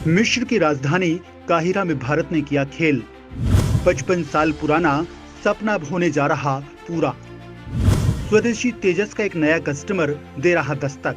मिस्र की राजधानी काहिरा में भारत ने किया खेल। 55 साल पुराना सपना अब होने जा रहा पूरा। स्वदेशी तेजस का एक नया कस्टमर दे रहा दस्तक।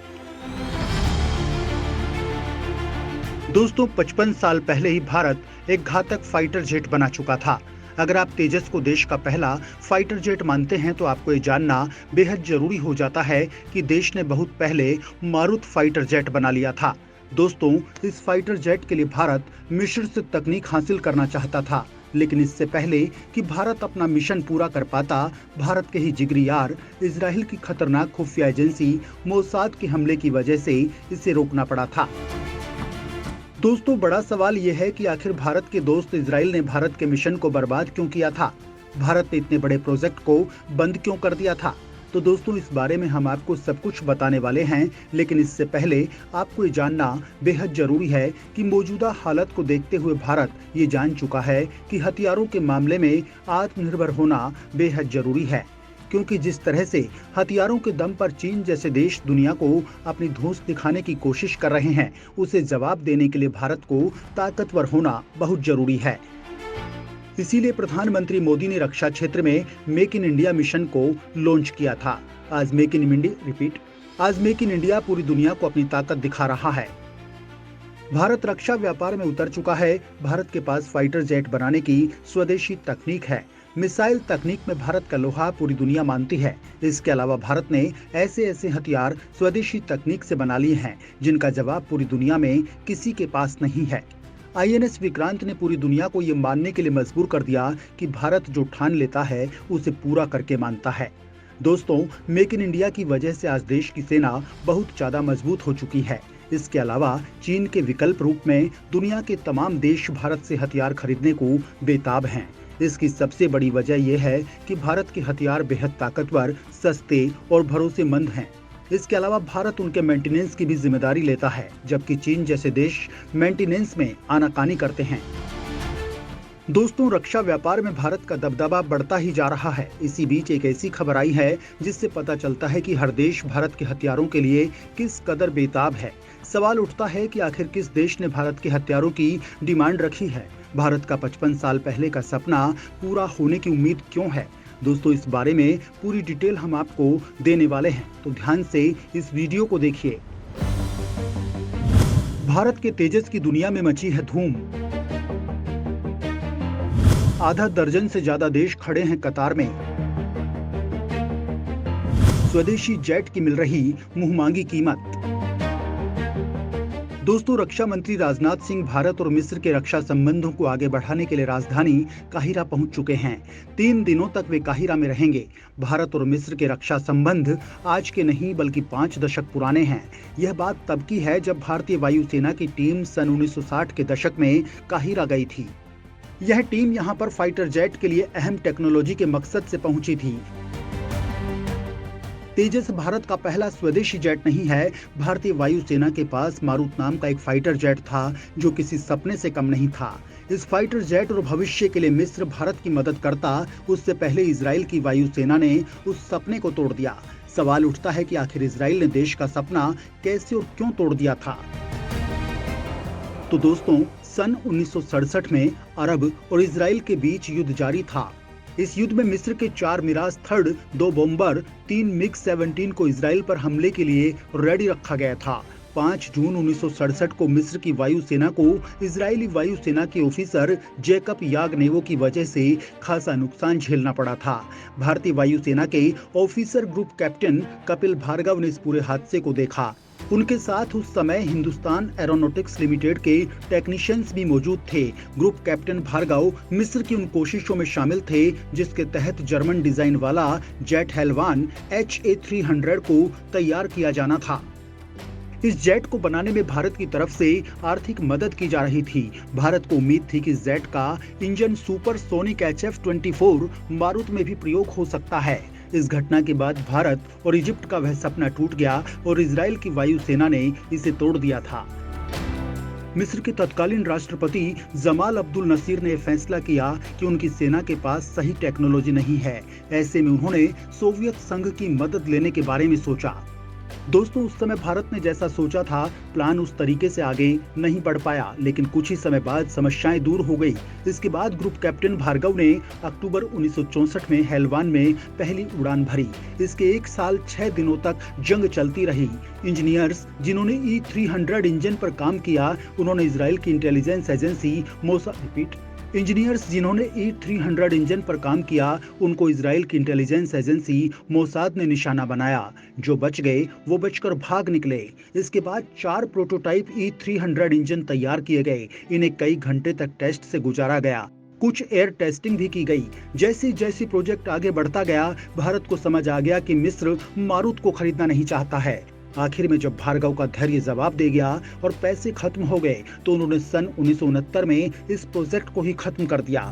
दोस्तों, 55 साल पहले ही भारत एक घातक फाइटर जेट बना चुका था। अगर आप तेजस को देश का पहला फाइटर जेट मानते हैं तो आपको ये जानना बेहद जरूरी हो जाता है कि देश ने बहुत पहले मारुत फाइटर जेट बना लिया था। दोस्तों, इस फाइटर जेट के लिए भारत मिस्र से तकनीक हासिल करना चाहता था, लेकिन इससे पहले कि भारत अपना मिशन पूरा कर पाता, भारत के ही जिगरी यार इजराइल की खतरनाक खुफिया एजेंसी मोसाद के हमले की वजह से इसे रोकना पड़ा था। दोस्तों, बड़ा सवाल यह है कि आखिर भारत के दोस्त इजराइल ने भारत के मिशन को बर्बाद क्यों किया था? भारत ने इतने बड़े प्रोजेक्ट को बंद क्यों कर दिया था? तो दोस्तों, इस बारे में हम आपको सब कुछ बताने वाले हैं, लेकिन इससे पहले आपको ये जानना बेहद जरूरी है कि मौजूदा हालत को देखते हुए भारत ये जान चुका है कि हथियारों के मामले में आत्मनिर्भर होना बेहद जरूरी है, क्योंकि जिस तरह से हथियारों के दम पर चीन जैसे देश दुनिया को अपनी धौंस दिखाने की कोशिश कर रहे हैं, उसे जवाब देने के लिए भारत को ताकतवर होना बहुत जरूरी है। इसीलिए प्रधानमंत्री मोदी ने रक्षा क्षेत्र में मेक इन इंडिया मिशन को लॉन्च किया था। आज मेक इन इंडिया पूरी दुनिया को अपनी ताकत दिखा रहा है। भारत रक्षा व्यापार में उतर चुका है। भारत के पास फाइटर जेट बनाने की स्वदेशी तकनीक है। मिसाइल तकनीक में भारत का लोहा पूरी दुनिया मानती है। इसके अलावा भारत ने ऐसे हथियार स्वदेशी तकनीक से बना लिए हैं जिनका जवाब पूरी दुनिया में किसी के पास नहीं है। INS विक्रांत ने पूरी दुनिया को ये मानने के लिए मजबूर कर दिया कि भारत जो ठान लेता है उसे पूरा करके मानता है। दोस्तों, मेक इन इंडिया की वजह से आज देश की सेना बहुत ज्यादा मजबूत हो चुकी है। इसके अलावा चीन के विकल्प रूप में दुनिया के तमाम देश भारत से हथियार खरीदने को बेताब हैं। इसकी सबसे बड़ी वजह यह है कि भारत के हथियार बेहद ताकतवर, सस्ते और भरोसेमंद हैं। इसके अलावा भारत उनके मेंटेनेंस की भी जिम्मेदारी लेता है, जबकि चीन जैसे देश मेंटेनेंस में आनाकानी करते हैं। दोस्तों, रक्षा व्यापार में भारत का दबदबा बढ़ता ही जा रहा है। इसी बीच एक ऐसी खबर आई है जिससे पता चलता है कि हर देश भारत के हथियारों के लिए किस कदर बेताब है। सवाल उठता है कि आखिर किस देश ने भारत के हथियारों की डिमांड रखी है? भारत का 55 साल पहले का सपना पूरा होने की उम्मीद क्यों है? दोस्तों, इस बारे में पूरी डिटेल हम आपको देने वाले हैं, तो ध्यान से इस वीडियो को देखिए। भारत के तेजस की दुनिया में मची है धूम। आधा दर्जन से ज्यादा देश खड़े हैं कतार में। स्वदेशी जेट की मिल रही मुंहमांगी कीमत। दोस्तों, रक्षा मंत्री राजनाथ सिंह भारत और मिस्र के रक्षा संबंधों को आगे बढ़ाने के लिए राजधानी काहिरा पहुंच चुके हैं। 3 दिनों तक वे काहिरा में रहेंगे। भारत और मिस्र के रक्षा संबंध आज के नहीं बल्कि 5 दशक पुराने हैं। यह बात तब की है जब भारतीय वायुसेना की टीम सन 1960 के दशक में काहिरा गई थी। यह टीम यहां पर फाइटर जेट के लिए अहम टेक्नोलॉजी के मकसद से पहुंची थी। तेजस भारत का पहला स्वदेशी जेट नहीं है। भारतीय वायुसेना के पास मारुत नाम का एक फाइटर जेट था जो किसी सपने से कम नहीं था। इस फाइटर जेट और भविष्य के लिए मिस्र भारत की मदद करता, उससे पहले इजराइल की वायुसेना ने उस सपने को तोड़ दिया। सवाल उठता है कि आखिर इजराइल ने देश का सपना कैसे और क्यों तोड़ दिया था? तो दोस्तों, सन 1967 में अरब और इजराइल के बीच युद्ध जारी था। इस युद्ध में मिस्र के 4 मिराज थर्ड, 2 बॉम्बर, 3 MiG-17 को इजराइल पर हमले के लिए रेडी रखा गया था। 5 जून 1967 को मिस्र की वायुसेना को इजरायली वायुसेना के ऑफिसर जैकब यागनेवो की वजह से खासा नुकसान झेलना पड़ा था। भारतीय वायुसेना के officer group captain Kapil Bhargava ने इस पूरे हादसे को देखा। उनके साथ उस समय हिंदुस्तान एरोनॉटिक्स लिमिटेड के टेक्नीशियंस भी मौजूद थे। ग्रुप कैप्टन भार्गव मिस्र की उन कोशिशों में शामिल थे जिसके तहत जर्मन डिजाइन वाला जेट हेलवान HA-300 को तैयार किया जाना था। इस जेट को बनाने में भारत की तरफ से आर्थिक मदद की जा रही थी। भारत को उम्मीद थी कि इस जेट का इंजन सुपरसोनिक HF-24 मारुत में भी प्रयोग हो सकता है। इस घटना के बाद भारत और इजिप्ट का वह सपना टूट गया और इजराइल की वायुसेना ने इसे तोड़ दिया था। मिस्र के तत्कालीन राष्ट्रपति जमाल अब्दुल नसीर ने फैसला किया कि उनकी सेना के पास सही टेक्नोलॉजी नहीं है। ऐसे में उन्होंने सोवियत संघ की मदद लेने के बारे में सोचा। दोस्तों, उस समय भारत ने जैसा सोचा था, प्लान उस तरीके से आगे नहीं बढ़ पाया, लेकिन कुछ ही समय बाद समस्याएं दूर हो गई। इसके बाद ग्रुप कैप्टन भार्गव ने अक्टूबर 1964 में हेलवान में पहली उड़ान भरी। इसके 1 साल 6 दिनों तक जंग चलती रही। इंजीनियर्स जिन्होंने E-300 इंजन पर काम किया, उन्होंने इजराइल की इंटेलिजेंस एजेंसी इंजीनियर्स जिन्होंने E-300 इंजन पर काम किया, उनको इजराइल की इंटेलिजेंस एजेंसी मोसाद ने निशाना बनाया। जो बच गए वो बचकर भाग निकले। इसके बाद 4 प्रोटोटाइप E-300 इंजन तैयार किए गए। इन्हें कई घंटे तक टेस्ट से गुजारा गया। कुछ एयर टेस्टिंग भी की गई। जैसे जैसे प्रोजेक्ट आगे बढ़ता गया, भारत को समझ आ गया कि मिस्र मारूत को खरीदना नहीं चाहता है। आखिर में जब भार्गव का धैर्य जवाब दे गया और पैसे खत्म हो गए, तो उन्होंने सन 1969 में इस प्रोजेक्ट को ही खत्म कर दिया।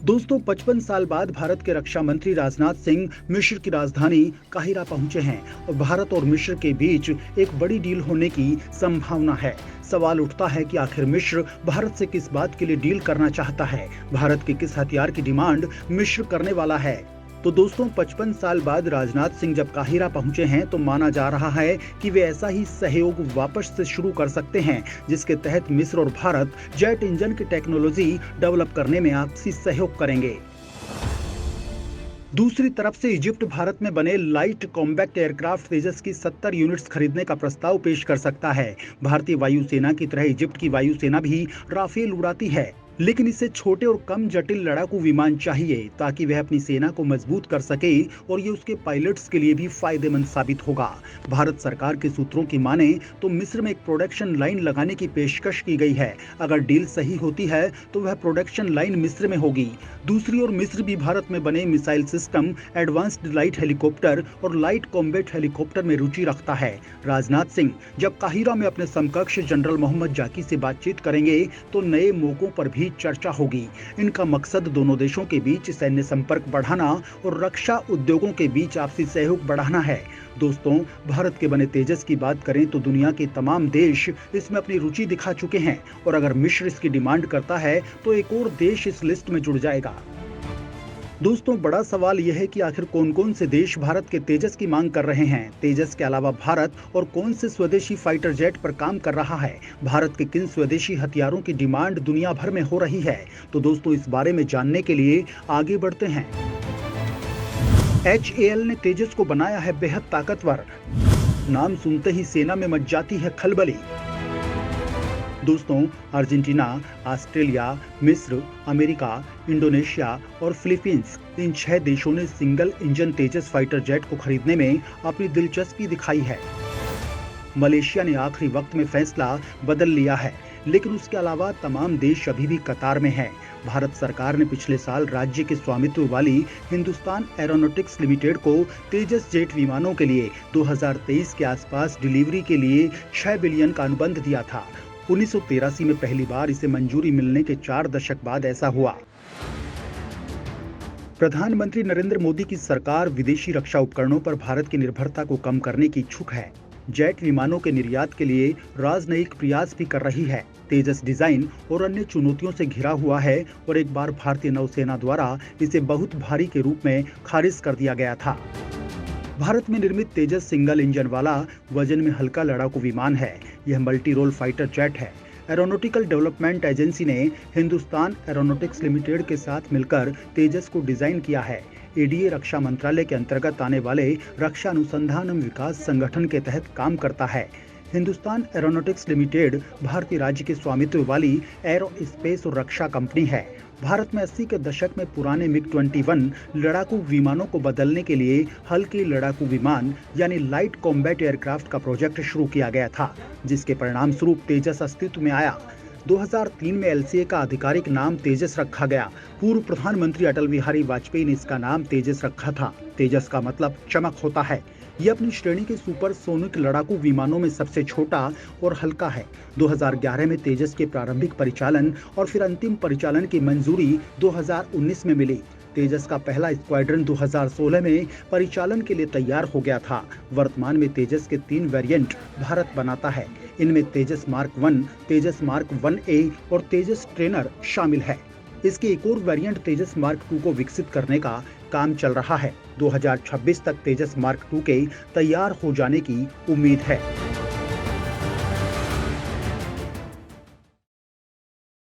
दोस्तों, 55 साल बाद भारत के रक्षा मंत्री राजनाथ सिंह मिस्र की राजधानी काहिरा पहुंचे हैं और भारत और मिस्र के बीच एक बड़ी डील होने की संभावना है। सवाल उठता है कि आखिर मिस्र भारत से किस बात के लिए डील करना चाहता है, भारत के किस हथियार की डिमांड मिस्र करने वाला है। तो दोस्तों, 55 साल बाद राजनाथ सिंह जब काहिरा पहुंचे हैं, तो माना जा रहा है कि वे ऐसा ही सहयोग वापस से शुरू कर सकते हैं, जिसके तहत मिस्र और भारत जेट इंजन की टेक्नोलॉजी डेवलप करने में आपसी सहयोग करेंगे। दूसरी तरफ से इजिप्ट भारत में बने लाइट कॉम्बैक्ट एयरक्राफ्ट तेजस की 70 यूनिट्स खरीदने का प्रस्ताव पेश कर सकता है। भारतीय वायुसेना की तरह इजिप्ट की वायुसेना भी राफेल उड़ाती है, लेकिन इसे छोटे और कम जटिल लड़ाकू विमान चाहिए ताकि वह अपनी सेना को मजबूत कर सके और ये उसके पायलट्स के लिए भी फायदेमंद साबित होगा। भारत सरकार के सूत्रों की माने तो मिस्र में एक प्रोडक्शन लाइन लगाने की पेशकश की गई है। अगर डील सही होती है तो वह प्रोडक्शन लाइन मिस्र में होगी। दूसरी ओर मिस्र भी भारत में बने missile system, advanced light helicopter और लाइट कॉम्बैट हेलीकॉप्टर में रुचि रखता है। राजनाथ सिंह जब काहिरा में अपने समकक्ष जनरल मोहम्मद जाकी से बातचीत करेंगे, तो नए मौकों पर भी चर्चा होगी। इनका मकसद दोनों देशों के बीच सैन्य संपर्क बढ़ाना और रक्षा उद्योगों के बीच आपसी सहयोग बढ़ाना है। दोस्तों, भारत के बने तेजस की बात करें तो दुनिया के तमाम देश इसमें अपनी रुचि दिखा चुके हैं और अगर मिस्र इसकी डिमांड करता है तो एक और देश इस लिस्ट में जुड़ जाएगा। दोस्तों, बड़ा सवाल यह है कि आखिर कौन कौन से देश भारत के तेजस की मांग कर रहे हैं। तेजस के अलावा भारत और कौन से स्वदेशी फाइटर जेट पर काम कर रहा है। भारत के किन स्वदेशी हथियारों की डिमांड दुनिया भर में हो रही है। तो दोस्तों, इस बारे में जानने के लिए आगे बढ़ते हैं। HAL ने तेजस को बनाया है बेहद ताकतवर। नाम सुनते ही सेना में मच जाती है खलबली। दोस्तों, अर्जेंटीना, ऑस्ट्रेलिया, मिस्र, अमेरिका, इंडोनेशिया और फिलीपींस, इन 6 देशों ने सिंगल इंजन तेजस फाइटर जेट को खरीदने में अपनी दिलचस्पी दिखाई है। मलेशिया ने आखिरी वक्त में फैसला बदल लिया है, लेकिन उसके अलावा तमाम देश अभी भी कतार में हैं। भारत सरकार ने पिछले साल राज्य के स्वामित्व वाली हिंदुस्तान एरोनॉटिक्स लिमिटेड को तेजस जेट विमानों के लिए 2023 के आसपास डिलीवरी के लिए 6 बिलियन का अनुबंध दिया था। 1983 में पहली बार इसे मंजूरी मिलने के 4 दशक बाद ऐसा हुआ। प्रधानमंत्री नरेंद्र मोदी की सरकार विदेशी रक्षा उपकरणों पर भारत की निर्भरता को कम करने की इच्छुक है। जेट विमानों के निर्यात के लिए राजनयिक प्रयास भी कर रही है। तेजस डिजाइन और अन्य चुनौतियों से घिरा हुआ है और एक बार भारतीय नौसेना द्वारा इसे बहुत भारी के रूप में खारिज कर दिया गया था। भारत में निर्मित तेजस सिंगल इंजन वाला वजन में हल्का लड़ाकू विमान है। यह मल्टी रोल फाइटर जेट है। एरोनॉटिकल डेवलपमेंट एजेंसी ने हिंदुस्तान एरोनॉटिक्स लिमिटेड के साथ मिलकर तेजस को डिजाइन किया है। ADA रक्षा मंत्रालय के अंतर्गत आने वाले रक्षा अनुसंधान एवं विकास संगठन के तहत काम करता है। हिंदुस्तान एरोनॉटिक्स लिमिटेड भारतीय राज्य के स्वामित्व वाली एरो स्पेस और रक्षा कंपनी है। भारत में 80 के दशक में पुराने MiG-21 लड़ाकू विमानों को बदलने के लिए हल्के लड़ाकू विमान यानी लाइट कॉम्बैट एयरक्राफ्ट का प्रोजेक्ट शुरू किया गया था, जिसके परिणाम स्वरूप तेजस अस्तित्व में आया। 2003 में LCA का आधिकारिक नाम तेजस रखा गया। पूर्व प्रधानमंत्री अटल बिहारी वाजपेयी ने इसका नाम तेजस रखा था। तेजस का मतलब चमक होता है। यह अपनी श्रेणी के सुपरसोनिक लड़ाकू विमानों में सबसे छोटा और हल्का है। 2011 में तेजस के प्रारंभिक परिचालन और फिर अंतिम परिचालन की मंजूरी 2019 में मिली। तेजस का पहला स्क्वाड्रन 2016 में परिचालन के लिए तैयार हो गया था। वर्तमान में तेजस के 3 वेरिएंट भारत बनाता है। इनमें तेजस मार्क 1, तेजस मार्क 1A और तेजस ट्रेनर शामिल है। इसके एक और वेरिएंट तेजस मार्क 2 को विकसित करने का काम चल रहा है। 2026 तक तेजस मार्क 2 के तैयार हो जाने की उम्मीद है।